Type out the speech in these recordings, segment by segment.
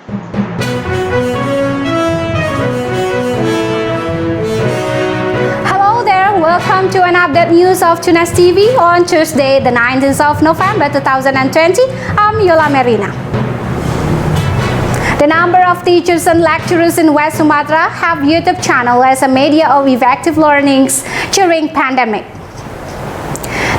Hello there, welcome to an update news of Tunas TV on Tuesday, the 19th of November 2020. I'm Yola Merina. The number of teachers and lecturers in West Sumatra have YouTube channel as a media of effective learnings during pandemic.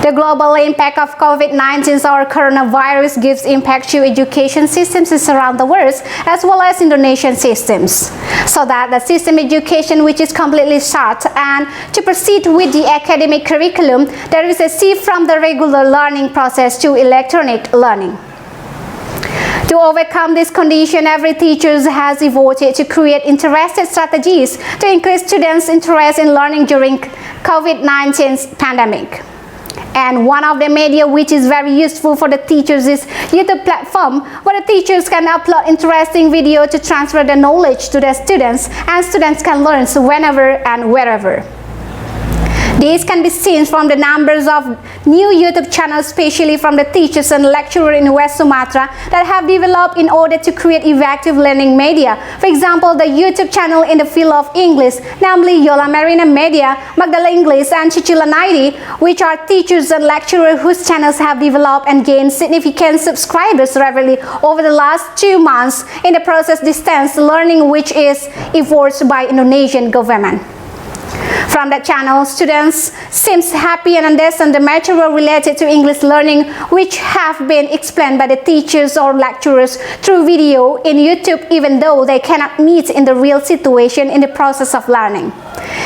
The global impact of COVID-19 or coronavirus gives impact to education systems around the world as well as Indonesian systems. So that the system education which is completely shut and to proceed with the academic curriculum, there is a shift from the regular learning process to electronic learning. To overcome this condition, every teacher has devoted to create interesting strategies to increase students' interest in learning during COVID-19 pandemic. And one of the media which is very useful for the teachers is YouTube platform, where the teachers can upload interesting video to transfer the knowledge to the students, and students can learn whenever and wherever. These can be seen from the numbers of new YouTube channels, especially from the teachers and lecturers in West Sumatra that have developed in order to create effective learning media. For example, the YouTube channel in the field of English, namely Yola Merina Media, Magdala English, and Cicila Naidi, which are teachers and lecturers whose channels have developed and gained significant subscribers rapidly over the last 2 months in the process distance learning, which is enforced by Indonesian government. From that channel, students seem happy and understand the material related to English learning, which have been explained by the teachers or lecturers through video in YouTube, even though they cannot meet in the real situation in the process of learning.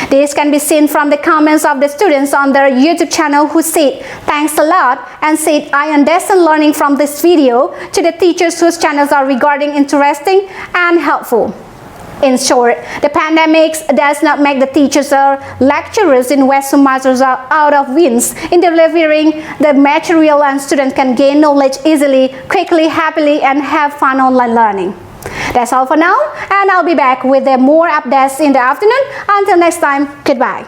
This can be seen from the comments of the students on their YouTube channel who said, "Thanks a lot," and said, "I understand learning from this video," to the teachers whose channels are regarding interesting and helpful. In short, the pandemic does not make the teachers or lecturers in West Sumatra out of wins in delivering the material, and students can gain knowledge easily, quickly, happily, and have fun online learning. That's all for now, and I'll be back with more updates in the afternoon. Until next time, goodbye.